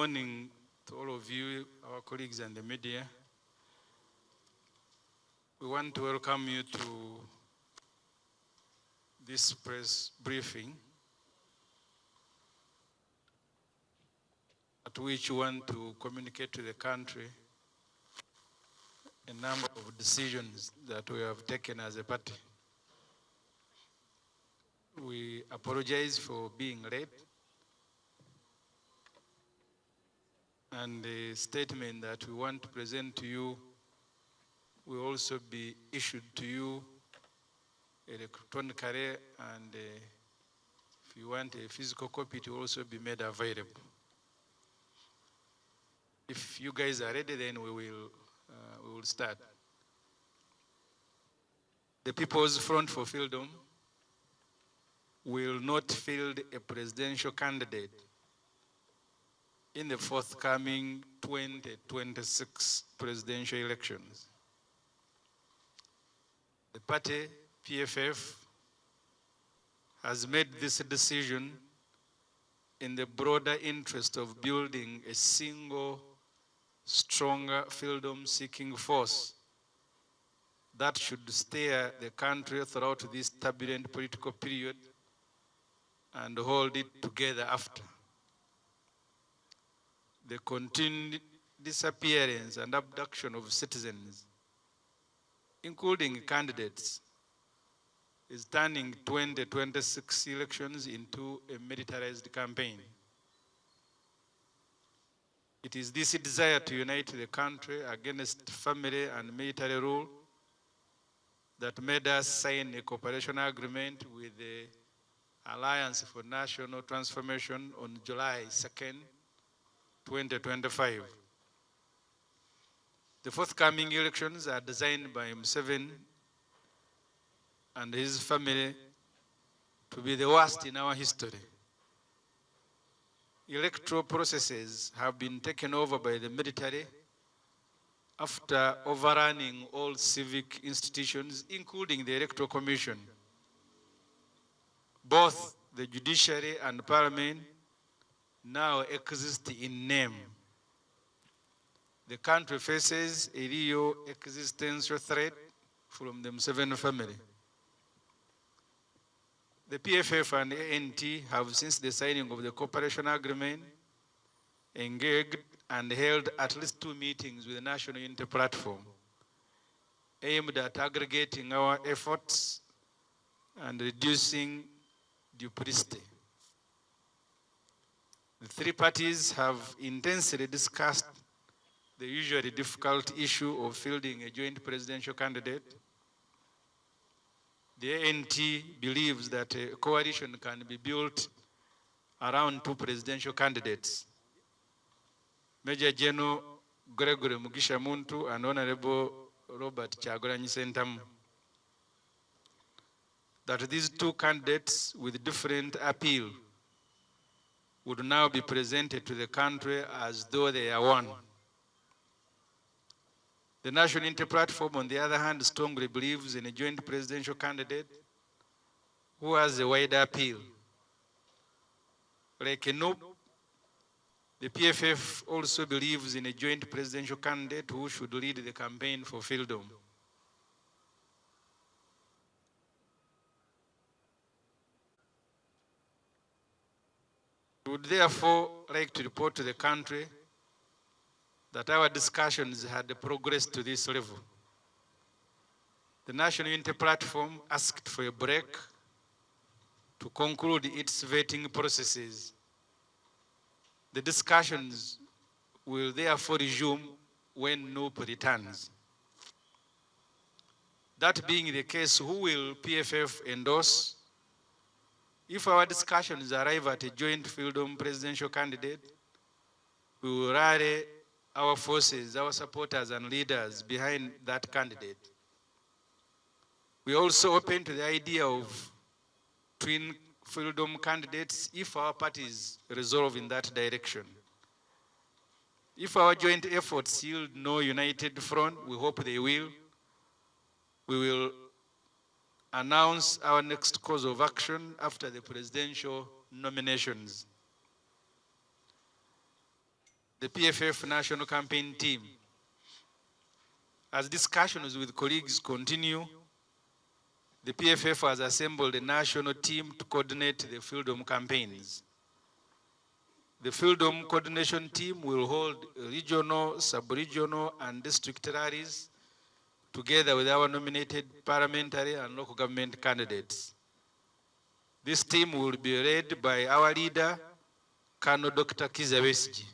morning to all of you, our colleagues and the media. We want to welcome you to this press briefing at which we want to communicate to the country a number of decisions that we have taken as a party. We apologize for being late, and the statement that we want to present to you will also be issued to you electronically, and if you want a physical copy, it will also be made available. If you guys are ready, then we will start. The People's Front for Freedom will not field a presidential candidate in the forthcoming 2026 presidential elections. The party, PFF, has made this decision in the broader interest of building a single, stronger freedom-seeking force that should steer the country throughout this turbulent political period and hold it together after. The continued disappearance and abduction of citizens, including candidates, is turning 2026 elections into a militarized campaign. It is this desire to unite the country against family and military rule that made us sign a cooperation agreement with the Alliance for National Transformation on July 2nd, 2025. The forthcoming elections are designed by Museveni and his family to be the worst in our history. Electoral processes have been taken over by the military after overrunning all civic institutions, including the Electoral Commission. Both the judiciary and parliament now exist in name. The country faces a real existential threat from the Museveni family. The PFF and ANT have, since the signing of the cooperation agreement, engaged and held at least 2 meetings with the National Unity Platform, aimed at aggregating our efforts and reducing duplicity. The 3 parties have intensely discussed the usually difficult issue of fielding a joint presidential candidate. The ANT believes that a coalition can be built around 2 presidential candidates, Major General Gregory Mugisha Muntu and Honorable Robert Kyagulanyi Ssentamu. That these 2 candidates with different appeal would now be presented to the country as though they are one. The National Unity Platform, on the other hand, strongly believes in a joint presidential candidate who has a wider appeal. Like NUP, the PFF also believes in a joint presidential candidate who should lead the campaign for freedom. We would therefore like to report to the country that our discussions had progressed to this level. The National Unity Platform asked for a break to conclude its vetting processes. The discussions will therefore resume when NUP returns. That being the case, who will PFF endorse? If our discussions arrive at a joint freedom presidential candidate, we will rally our forces, our supporters and leaders behind that candidate. We are also open to the idea of twin freedom candidates if our parties resolve in that direction. If our joint efforts yield no united front, we hope they will, we will announce our next course of action after the presidential nominations. the PFF National Campaign Team. As discussions with colleagues continue, the PFF has assembled a national team to coordinate the Freedom campaigns. The Freedom Coordination Team will hold regional, sub-regional, and district rallies together with our nominated parliamentary and local government candidates. This team will be led by our leader, Colonel Dr. Kizza Besigye.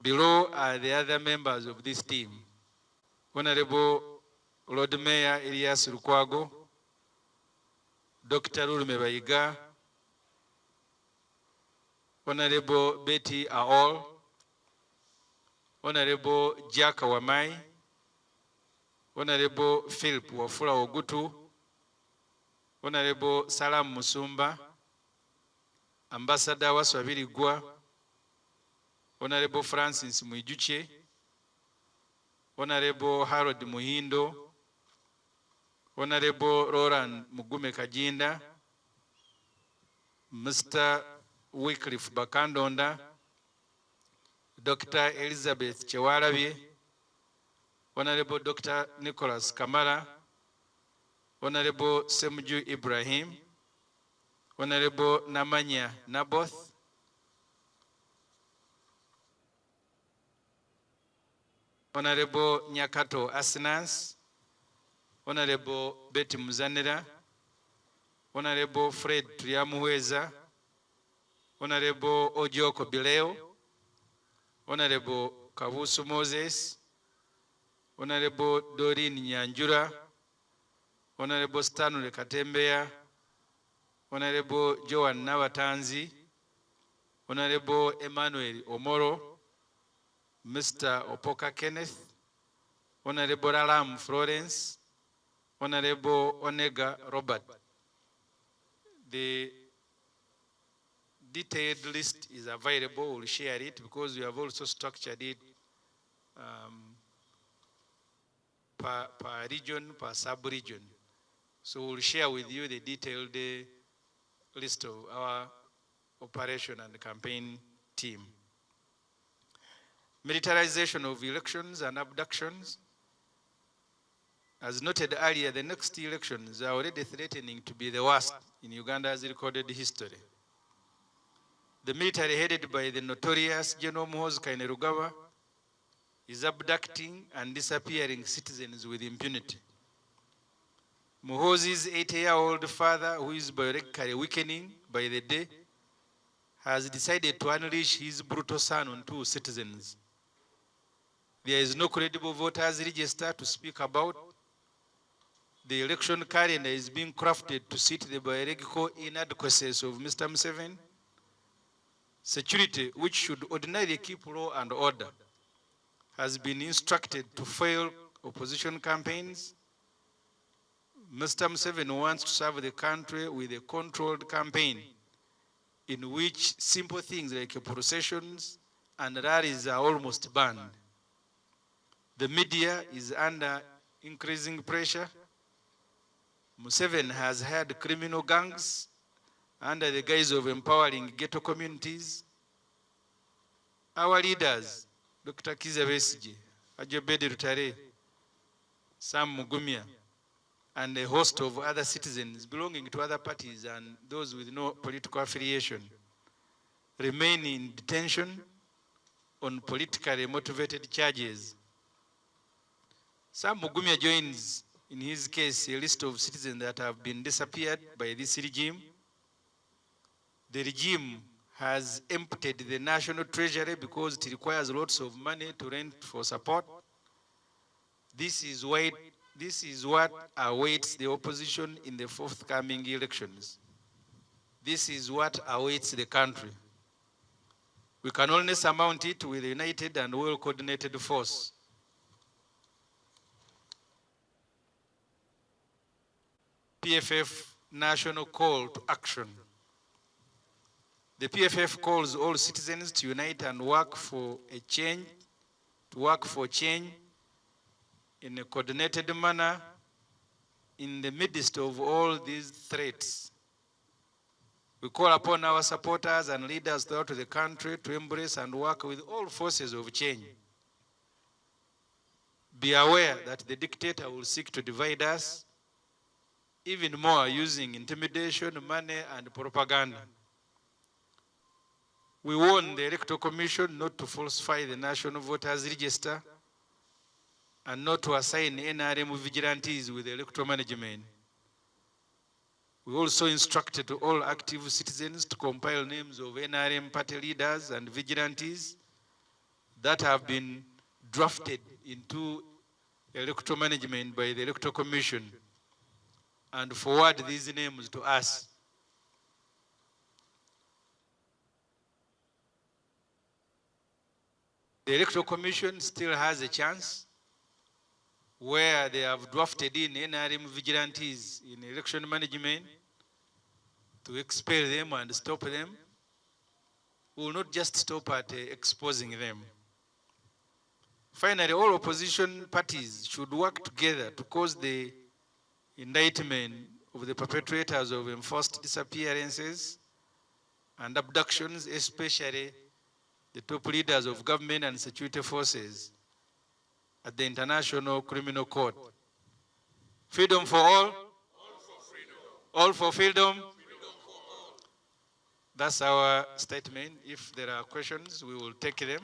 Below are the other members of this team. Honorable Lord Mayor Elias Lukwago, Dr. Lurume Bayiga, Honorable Betty Aol, Honorable Jack Wamai, Honorable Philip Wafula Ogutu, Honorable Salam Musumba, Ambassador Waswabiri Gwa, Honorable Francis Mwijuche, Honorable Harold Muhindo, Honorable Roland Mugume Kajinda, Mr. Wycliffe Bakandonda, Dr. Elizabeth Chewalabi, Honorable Dr. Nicholas Kamara, Honorable Semju Ibrahim, Honorable Namanya Naboth, Honorable Nyakato Asinas, Honorable Betty Muzanira, Honorable Fred Triamuweza, Honorable Ojoko Bileo, Honorable Kabusu Moses, Honorable Doreen Nyanjura, Honorable Stanley Katembeya, Honorable Joan Nabatanzi, Honorable Emmanuel Omoro, Mr. Opoka Kenneth, Honorable Alam Florence, Honorable Onega Robert. The detailed list is available. We'll share it because we have also structured it per region, per sub-region. So we'll share with you the detailed list of our operation and campaign team. Militarization of elections and abductions. As noted earlier, the next elections are already threatening to be the worst in Uganda's recorded history. The military headed by the notorious General Muhoozi Kainerugaba is abducting and disappearing citizens with impunity. Muhoozi's 80-year-old father, who is biologically weakening by the day, has decided to unleash his brutal son on two citizens. There is no credible voters register to speak about. The election calendar is being crafted to suit the biological inadequacies of Mr. Museveni. Security, which should ordinarily keep law and order, has been instructed to fail opposition campaigns. Mr. Museveni wants to serve the country with a controlled campaign in which simple things like processions and rallies are almost banned. The media is under increasing pressure. Museveni has had criminal gangs under the guise of empowering ghetto communities. Our leaders, Dr. Kizza Besigye, Ajobedi Rutare, Sam Mugumya, and a host of other citizens belonging to other parties and those with no political affiliation, remain in detention on politically motivated charges. Sam Mugumya joins, in his case, a list of citizens that have been disappeared by this regime. The regime has emptied the national treasury because it requires lots of money to rent for support. This is what awaits the opposition in the forthcoming elections. This is what awaits the country. We can only surmount it with a united and well-coordinated force. PFF National Call to Action. The PFF calls all citizens to unite and work for change in a coordinated manner in the midst of all these threats. We call upon our supporters and leaders throughout the country to embrace and work with all forces of change. Be aware that the dictator will seek to divide us even more using intimidation, money, and propaganda. We warn the Electoral Commission not to falsify the National Voters Register and not to assign NRM vigilantes with the electoral management. We also instructed all active citizens to compile names of NRM party leaders and vigilantes that have been drafted into electoral management by the Electoral Commission and forward these names to us. The Electoral Commission still has a chance where they have drafted in NRM vigilantes in election management to expel them and stop them. We will not just stop at exposing them. Finally, all opposition parties should work together to cause the indictment of the perpetrators of enforced disappearances and abductions, especially the top leaders of government and security forces at the International Criminal Court. Freedom for all. All for freedom. All for freedom. Freedom for all. That's our statement. If there are questions, we will take them.